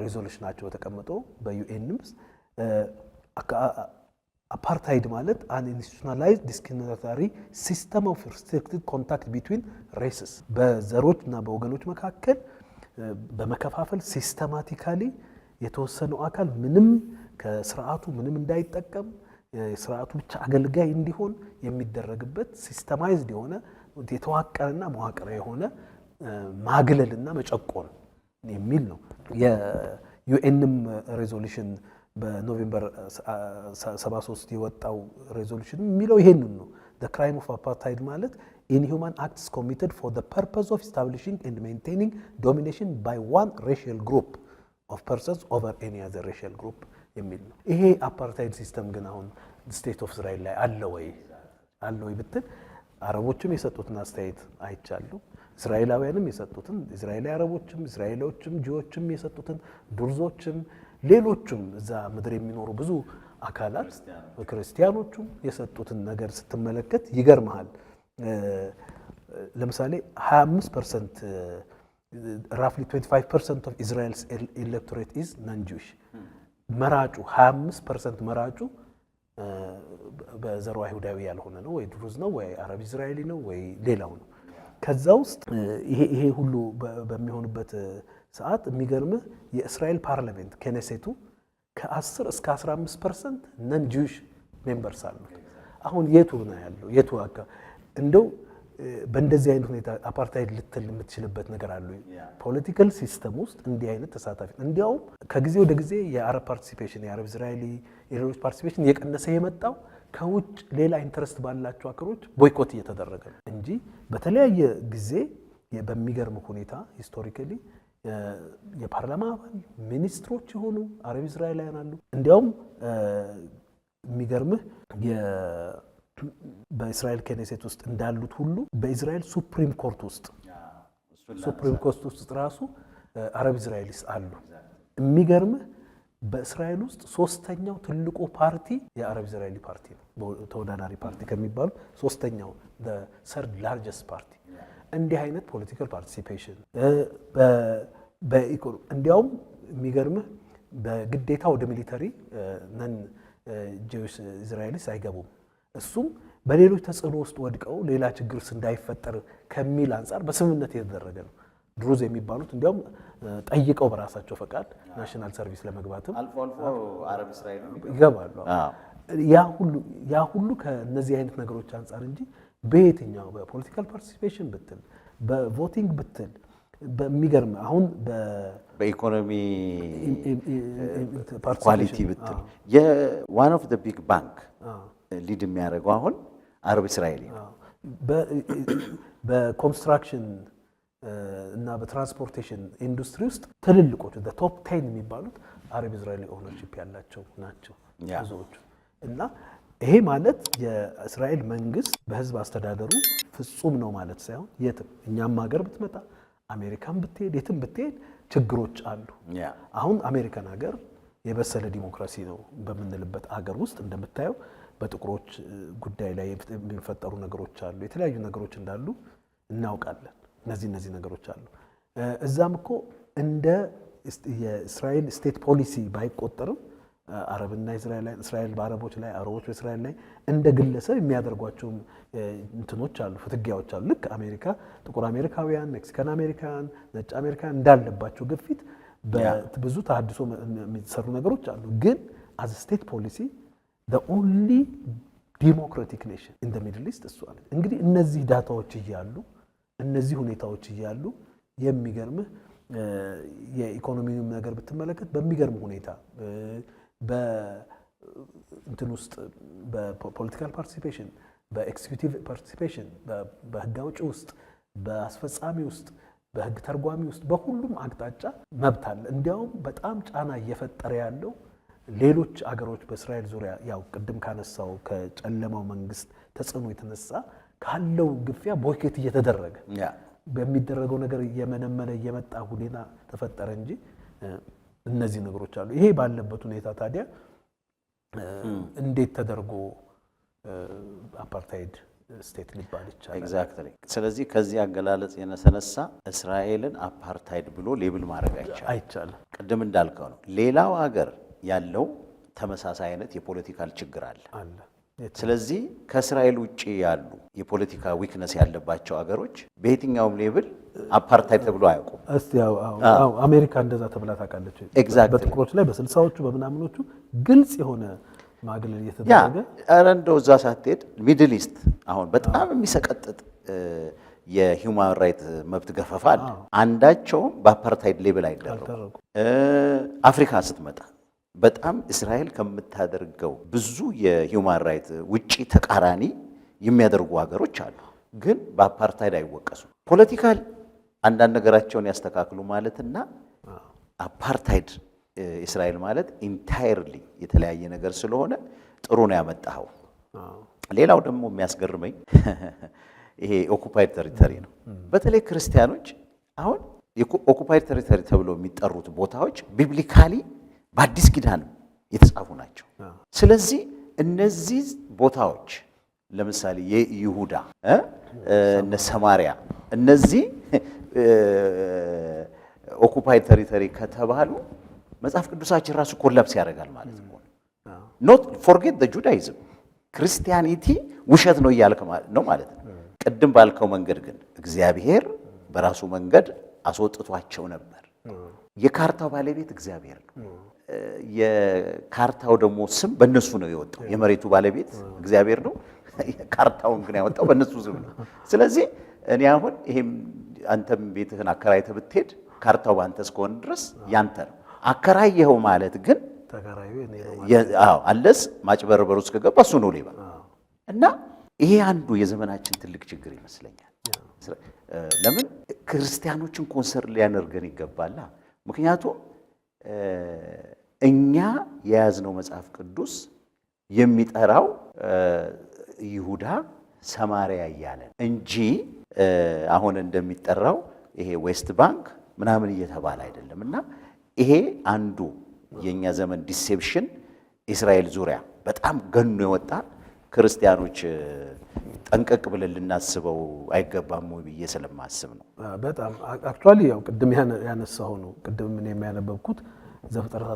ሬዞሉሽናቸው ተቀምጠው በዩኤንም አፓርታይድ ማለት an institutionalized discriminatory system of restricted contact between races በዘሮች እና በወገኖች መካከል በመከፋፈል ሲስተማቲካሊ የተወሰነው አካል ምንም ከስርዓቱ ምንም እንዳይጠቀም የስርዓቱ ብቻ አገልጋይ እንዲሆን የሚደረግበት ሲስተማይዝድ የሆነ የተዋቀረና መዋቅር የሆነ ማግለልና መጨቆን የሚል ነው። የዩኤንም ሬዞሉሽን በኖቬምበር 73 የወጣው ሬዞሉሽን የሚለው ይሄንን ነው። the crime of apartheid ማለት inhuman acts committed for the purpose of establishing and maintaining domination by one racial group of persons over any other racial group የሚል ነው። ይሄ አፓርታይድ ሲስተም ግን አሁን ስቴት ኦፍ እስራኤል ላይ አለ ወይ ብትል አረቦችም የሰጡትን አስተያየት አይቻሉ፣ እስራኤላውያንም የሰጡትን፣ እስራኤላዊ አረቦችም እስራኤሎችም ጂዎችም የሰጡትን፣ ዱርዞችም ሌሎችም እዛ ምድር የሚኖሩ ብዙ አካላት ክርስቲያኖቹም የሰጡትን ነገር ስትመለከት ይገርምሃል። ለምሳሌ 25% ራፍሊ 25% of Israel's electorate is non-Jewish መራጩ 25% መራጩ በዘሩ አይሁዳዊ ያልሆነ ነው ወይ ድሩዝ ነው ወይ አረብ እስራኤሊ ነው ወይ ሌላው ነው። ከዛ ውስጥ ይሄ ሁሉ በሚሆንበት ሰዓት የሚገርምህ የእስራኤል ፓርላሜንት ከነሴቱ ከ10 እስከ 15% ነን ጂውሽ ሜምበርስ አሉት። አሁን የቱ ነው ያለው? የቱ እንደው በእንደዚህ አይነት ሁኔታ አፓርታይድ ልትል የምትችልበት ነገር አለ? ፖለቲካል ሲስተም ውስጥ እንዲህ አይነት ተሳታፊ እንዲያውም ከጊዜ ወደ ጊዜ የአረብ ፓርቲሲፔሽን የአረብ እስራኤሊ የሌሎች ፓርቲሲፔሽን እየቀነሰ የመጣው ከውጭ ሌላ ኢንተረስት ባላቸው አገሮች ቦይኮት እየተደረገ ነው እንጂ በተለያየ ጊዜ በሚገርም ሁኔታ ሂስቶሪካሊ የፓርላማ አባል ሚኒስትሮች የሆኑ አረብ እስራኤላውያን አሉ። እንዲያውም የሚገርምህ በእስራኤል ኬኔሴት ውስጥ እንዳሉት ሁሉ በእስራኤል ሱፕሪም ኮርት ውስጥ ራሱ አረብ እስራኤሊስ አሉ። የሚገርምህ በእስራኤል ውስጥ ሶስተኛው ትልቁ ፓርቲ የአረብ እስራኤሊ ፓርቲ ነው። ተወዳዳሪ ፓርቲ ከሚባሉ ሶስተኛው the third largest party። እንዲህ አይነት ፖለቲካል ፓርቲሲፔሽን በኢኮኖሚ እንዲያውም የሚገርምህ በግዴታ ወደ ሚሊተሪ ነን ጂውስ እስራኤሊስ አይገቡም። እሱም በሌሎች ተጽዕኖ ውስጥ ወድቀው ሌላ ችግር እንዳይፈጠር ከሚል አንፃር በስምምነት የተደረገ ነው። ድሩዝ የሚባሉት እንዲያውም ጠይቀው በራሳቸው ፈቃድ ናሽናል ሰርቪስ ለመግባትም አልፎ አረብ እስራኤል ይገባሉ። ያ ሁሉ ከነዚህ አይነት ነገሮች አንፃር እንጂ በየትኛው በፖለቲካል ፓርቲሲፔሽን ብትል በቮቲንግ ብትል በሚገርም አሁን በኢኮኖሚ ኳሊቲ ብትል የዋን ኦፍ ዘ ቢግ ባንክ ሊድ የሚያደርገው አሁን አረብ እስራኤል ነው። በኮንስትራክሽን እና በትራንስፖርቴሽን ኢንዱስትሪ ውስጥ ትልልቆቹ ቶፕ 10 የሚባሉት አረብ እስራኤሊ ኦነርሺፕ ያላቸው ናቸው ብዙዎቹ። እና ይሄ ማለት የእስራኤል መንግስት በህዝብ አስተዳደሩ ፍጹም ነው ማለት ሳይሆን የትም እኛም ሀገር ብትመጣ አሜሪካን ብትሄድ የትም ብትሄድ ችግሮች አሉ። አሁን አሜሪካን ሀገር የበሰለ ዲሞክራሲ ነው በምንልበት ሀገር ውስጥ እንደምታየው በጥቁሮች ጉዳይ ላይ የሚፈጠሩ ነገሮች አሉ፣ የተለያዩ ነገሮች እንዳሉ እናውቃለን። እነዚህ ነገሮች አሉ። እዛም እኮ እንደ የእስራኤል ስቴት ፖሊሲ ባይቆጠርም አረብና እስራኤል በአረቦች ላይ አረቦች በእስራኤል ላይ እንደ ግለሰብ የሚያደርጓቸው እንትኖች አሉ፣ ፍትጊያዎች አሉ። ልክ አሜሪካ ጥቁር አሜሪካውያን፣ ሜክሲካን አሜሪካን፣ ነጭ አሜሪካን እንዳለባቸው ግፊት በብዙ ተሐድሶ የሚሰሩ ነገሮች አሉ። ግን አዝ ስቴት ፖሊሲ the only democratic nation in the Middle East እሱ አለ። እንግዲህ እነዚህ ዳታዎች እያሉ እነዚህ ሁኔታዎች እያሉ የሚገርምህ የኢኮኖሚውን ነገር ብትመለከት በሚገርም ሁኔታ በእንትን ውስጥ በፖለቲካል ፓርቲሲፔሽን፣ በኤክስኪዩቲቭ ፓርቲሲፔሽን፣ በህግ አውጪ ውስጥ፣ በአስፈጻሚ ውስጥ፣ በህግ ተርጓሚ ውስጥ በሁሉም አቅጣጫ መብት አለ። እንዲያውም በጣም ጫና እየፈጠረ ያለው ሌሎች አገሮች በእስራኤል ዙሪያ ያው ቅድም ካነሳው ከጨለማው መንግስት ተጽዕኖ የተነሳ ካለው ግፊያ ቦይኮት እየተደረገ በሚደረገው ነገር እየመነመነ እየመጣ ሁኔታ ተፈጠረ እንጂ እነዚህ ነገሮች አሉ። ይሄ ባለበት ሁኔታ ታዲያ እንዴት ተደርጎ አፓርታይድ ስቴት ሊባል ይችላል? ኤግዛክትሊ። ስለዚህ ከዚህ አገላለጽ የተነሳ እስራኤልን አፓርታይድ ብሎ ሌብል ማድረግ አይቻልም። ቅድም እንዳልከው ነው። ሌላው ሀገር ያለው ተመሳሳይ አይነት የፖለቲካል ችግር አለ። ስለዚህ ከእስራኤል ውጪ ያሉ የፖለቲካ ዊክነስ ያለባቸው ሀገሮች በየትኛውም ሌብል አፓርታይድ ተብሎ አያውቁም። እስቲ ያው አሜሪካ እንደዛ ተብላ ታውቃለች። ኤግዛክትሊ። በጥቁሮች ላይ በ60ዎቹ በምናምኖቹ ግልጽ የሆነ ማግለል እየተደረገ እንደው እዛ ሳትሄድ ሚድል ኢስት አሁን በጣም የሚሰቀጥጥ የሂውማን ራይት መብት ገፈፋ አለ። አንዳቸውም በአፓርታይድ ሌብል አይደረጉ። አፍሪካ ስትመጣ በጣም እስራኤል ከምታደርገው ብዙ የሂውማን ራይት ውጪ ተቃራኒ የሚያደርጉ ሀገሮች አሉ። ግን በአፓርታይድ አይወቀሱ። ፖለቲካል አንዳንድ ነገራቸውን ያስተካክሉ ማለትና አፓርታይድ እስራኤል ማለት ኢንታይርሊ የተለያየ ነገር ስለሆነ ጥሩ ነው ያመጣኸው። ሌላው ደግሞ የሚያስገርመኝ ይሄ ኦኩፓይድ ቴሪቶሪ ነው። በተለይ ክርስቲያኖች አሁን ኦኩፓይድ ቴሪቶሪ ተብሎ የሚጠሩት ቦታዎች ቢብሊካሊ በአዲስ ኪዳን የተጻፉ ናቸው። ስለዚህ እነዚህ ቦታዎች ለምሳሌ የይሁዳ እነ ሰማሪያ እነዚህ ኦኩፓይድ ቴሪቶሪ ከተባሉ መጽሐፍ ቅዱሳችን ራሱ ኮላፕስ ያደርጋል ማለት ነው። ኖት ፎርጌት ዘ ጁዳይዝም ክርስቲያኒቲ ውሸት ነው እያልክ ነው ማለት ነው። ቅድም ባልከው መንገድ ግን እግዚአብሔር በራሱ መንገድ አስወጥቷቸው ነበር። የካርታው ባለቤት እግዚአብሔር ነው። የካርታው ደግሞ ስም በእነሱ ነው የወጣው። የመሬቱ ባለቤት እግዚአብሔር ነው። ካርታውን ግን ያወጣው በእነሱ ስም ነው። ስለዚህ እኔ አሁን ይሄም አንተም ቤትህን አከራይተህ ብትሄድ ካርታው ባንተ እስከሆነ ድረስ ያንተ ነው። አከራየኸው ማለት ግን አለስ ማጭበርበር ውስጥ ከገባ እሱ ነው ሌባ። እና ይሄ አንዱ የዘመናችን ትልቅ ችግር ይመስለኛል። ለምን ክርስቲያኖችን ኮንሰርን ሊያደርገን ይገባላ? ምክንያቱም እኛ የያዝነው መጽሐፍ ቅዱስ የሚጠራው ይሁዳ ሰማሪያ እያለ እንጂ አሁን እንደሚጠራው ይሄ ዌስት ባንክ ምናምን እየተባለ አይደለም። እና ይሄ አንዱ የኛ ዘመን ዲሴፕሽን እስራኤል ዙሪያ በጣም ገኖ የወጣ ክርስቲያኖች ጠንቀቅ ብለን ልናስበው አይገባም ወይ ብዬ ስለማስብ ነው። በጣም አክቹአሊ ያው ቅድም ያነሳው ነው። ቅድም ምን የሚያነበብኩት ዘፍጥረት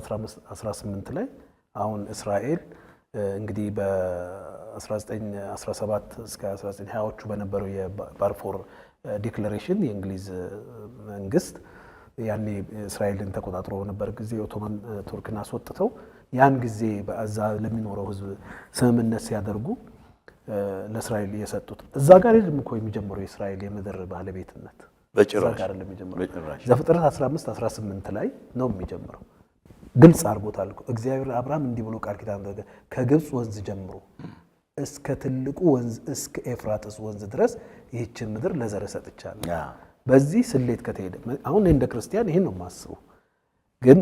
18 ላይ አሁን እስራኤል እንግዲህ በ1917 እስከ 1920ዎቹ በነበረው የባልፎር ዲክላሬሽን የእንግሊዝ መንግስት ያኔ እስራኤልን ተቆጣጥሮ ነበር ጊዜ ኦቶማን ቱርክን አስወጥተው ያን ጊዜ በዛ ለሚኖረው ህዝብ ስምምነት ሲያደርጉ ለእስራኤል የሰጡት እዛ ጋር አይደለም እኮ የሚጀምረው የእስራኤል የምድር ባለቤትነት በጭራሽ ጋር የሚጀምረው ዘፍጥረት 15-18 ላይ ነው የሚጀምረው። ግልጽ አድርጎታል እኮ እግዚአብሔር አብርሃም እንዲህ ብሎ ቃል ኪዳን አደረገ ከግብፅ ወንዝ ጀምሮ እስከ ትልቁ ወንዝ እስከ ኤፍራጥስ ወንዝ ድረስ ይህችን ምድር ለዘር ሰጥቻለሁ። በዚህ ስሌት ከተሄደ አሁን እንደ ክርስቲያን ይሄን ነው የማስበው። ግን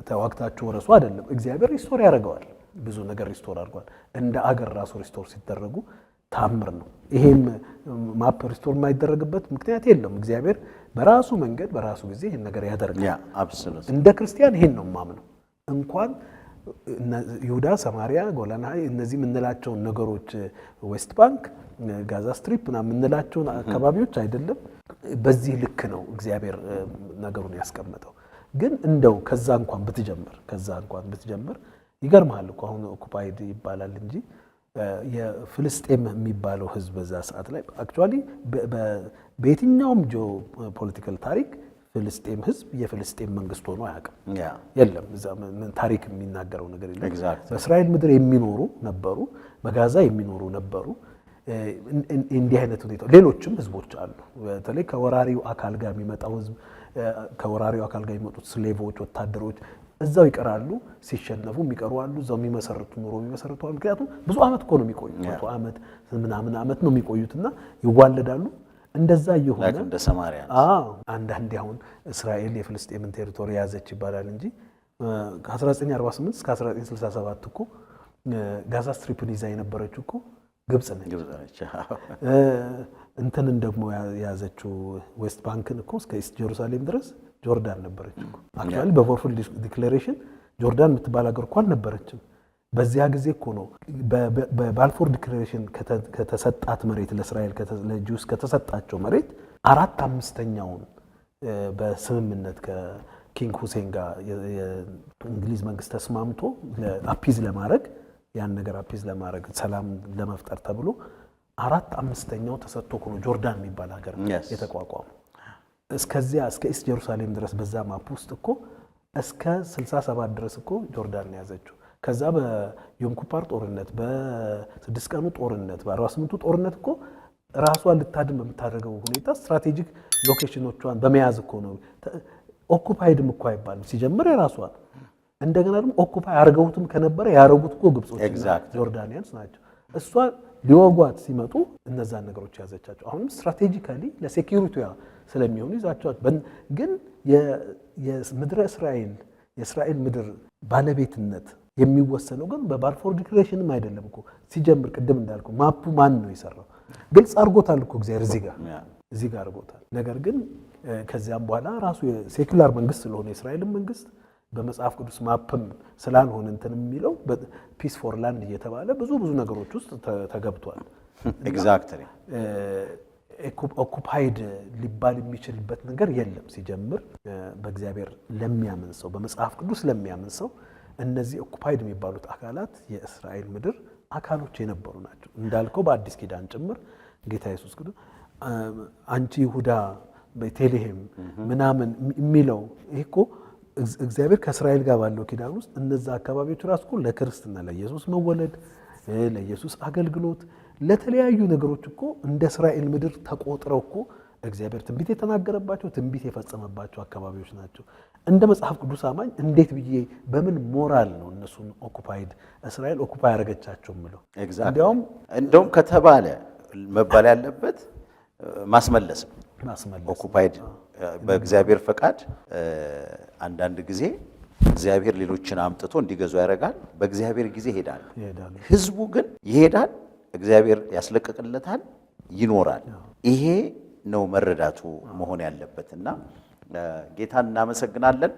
ተዋክታችሁ ወረሱ አይደለም። እግዚአብሔር ሪስቶር ያደርገዋል። ብዙ ነገር ሪስቶር አድርጓል። እንደ አገር ራሱ ሪስቶር ሲደረጉ ታምር ነው። ይሄም ማፕ ሪስቶር የማይደረግበት ምክንያት የለም። እግዚአብሔር በራሱ መንገድ በራሱ ጊዜ ይሄን ነገር ያደርጋል። እንደ ክርስቲያን ይሄን ነው የማምነው። እንኳን ይሁዳ፣ ሰማሪያ፣ ጎላን እነዚህ የምንላቸውን ነገሮች ዌስት ባንክ፣ ጋዛ ስትሪፕ ምናምን የምንላቸውን አካባቢዎች አይደለም በዚህ ልክ ነው እግዚአብሔር ነገሩን ያስቀመጠው። ግን እንደው ከዛ እንኳን ብትጀምር ይገርማል እኮ አሁን ኦኩፓይድ ይባላል እንጂ የፍልስጤም የሚባለው ህዝብ በዛ ሰዓት ላይ አክቹአሊ በየትኛውም ጂኦፖለቲካል ታሪክ ፍልስጤም ህዝብ የፍልስጤም መንግስት ሆኖ አያውቅም። የለም እዛ ታሪክ የሚናገረው ነገር የለም። በእስራኤል ምድር የሚኖሩ ነበሩ፣ በጋዛ የሚኖሩ ነበሩ። እንዲህ አይነት ሁኔታ ሌሎችም ህዝቦች አሉ። በተለይ ከወራሪው አካል ጋር የሚመጣው ህዝብ ከወራሪው አካል ጋር የሚመጡት ስሌቮች፣ ወታደሮች እዛው ይቀራሉ። ሲሸነፉ የሚቀሩ አሉ። እዛው የሚመሰርቱ ኑሮ የሚመሰርቱ አሉ። ምክንያቱም ብዙ አመት እኮ ነው የሚቆዩት፣ 100 አመት ምናምን አመት ነው የሚቆዩትና ይዋለዳሉ። እንደዛ እየሆነ እንደ ሰማሪያ አንዳንዴ አሁን እስራኤል የፍልስጤምን ቴሪቶሪ ያዘች ይባላል እንጂ ከ1948 እስከ 1967 እኮ ጋዛ ስትሪፕን ይዛ የነበረችው እኮ ግብጽ ነች። እንትንን ደግሞ ያዘችው ዌስት ባንክን እኮ እስከ ኢስት ጀሩሳሌም ድረስ ጆርዳን ነበረች እኮ። አክቹአሊ በባልፎር ዲክላሬሽን ጆርዳን የምትባል ሀገር እኮ አልነበረችም። በዚያ ጊዜ እኮ ነው በባልፎር ዲክላሬሽን ከተሰጣት መሬት ለእስራኤል ለጂውስ ከተሰጣቸው መሬት 4/5ኛውን በስምምነት ከኪንግ ሁሴን ጋር የእንግሊዝ መንግስት ተስማምቶ አፒዝ ለማድረግ ያን ነገር አፒዝ ለማድረግ ሰላም ለመፍጠር ተብሎ 4/5ኛው ተሰጥቶ እኮ ነው ጆርዳን የሚባል ሀገር የተቋቋመው። እስከዚያ እስከ ኢስት ጀሩሳሌም ድረስ በዛ ማፕ ውስጥ እኮ እስከ 67 ድረስ እኮ ጆርዳን ያዘችው። ከዛ በዮም ኩፓር ጦርነት፣ በ6 ቀኑ ጦርነት፣ በ48ቱ ጦርነት እኮ ራሷን ልታድን በምታደርገው ሁኔታ ስትራቴጂክ ሎኬሽኖቿን በመያዝ እኮ ነው። ኦኩፓይድም እኮ አይባልም ሲጀምር የራሷን እንደገና ደግሞ ኦኩፓይ አድርገውትም ከነበረ ያደረጉት እኮ ግብጾች ጆርዳኒያንስ ናቸው። እሷ ሊወጓት ሲመጡ እነዛን ነገሮች ያዘቻቸው። አሁንም ስትራቴጂካሊ ለሴኪሪቲዋ ስለሚሆኑ ይዛቸዋል። ግን የምድረ የእስራኤል ምድር ባለቤትነት የሚወሰነው ግን በባልፎር ዲክሌሬሽንም አይደለም እኮ ሲጀምር። ቅድም እንዳልኩ ማፑ ማን ነው የሰራው? ግልጽ አድርጎታል እኮ እግዚአብሔር እዚህ ጋር አድርጎታል። ነገር ግን ከዚያም በኋላ ራሱ የሴኩላር መንግስት ስለሆነ የእስራኤልን መንግስት በመጽሐፍ ቅዱስ ማፕም ስላልሆነ እንትን የሚለው ፒስ ፎር ላንድ እየተባለ ብዙ ነገሮች ውስጥ ተገብቷል። ኤግዛክትሊ ኦኩፓይድ ሊባል የሚችልበት ነገር የለም። ሲጀምር በእግዚአብሔር ለሚያምን ሰው በመጽሐፍ ቅዱስ ለሚያምን ሰው እነዚህ ኦኩፓይድ የሚባሉት አካላት የእስራኤል ምድር አካሎች የነበሩ ናቸው። እንዳልከው በአዲስ ኪዳን ጭምር ጌታ ኢየሱስ ክርስቶስ አንቺ ይሁዳ ቤተልሔም ምናምን የሚለው ይሄ እኮ እግዚአብሔር ከእስራኤል ጋር ባለው ኪዳን ውስጥ እነዛ አካባቢዎች ራሱ እኮ ለክርስትና ለኢየሱስ መወለድ ለኢየሱስ አገልግሎት ለተለያዩ ነገሮች እኮ እንደ እስራኤል ምድር ተቆጥረው እኮ እግዚአብሔር ትንቢት የተናገረባቸው ትንቢት የፈጸመባቸው አካባቢዎች ናቸው። እንደ መጽሐፍ ቅዱስ አማኝ እንዴት ብዬ በምን ሞራል ነው እነሱን ኦኩፓይድ እስራኤል ኦኩፓይ ያደረገቻቸው ምለው? እንደውም ከተባለ መባል ያለበት ማስመለስ ነው። ኦኩፓይድ በእግዚአብሔር ፈቃድ አንዳንድ ጊዜ እግዚአብሔር ሌሎችን አምጥቶ እንዲገዙ ያደርጋል። በእግዚአብሔር ጊዜ ይሄዳል። ህዝቡ ግን ይሄዳል፣ እግዚአብሔር ያስለቅቅለታል፣ ይኖራል። ይሄ ነው መረዳቱ መሆን ያለበትና ጌታን እናመሰግናለን።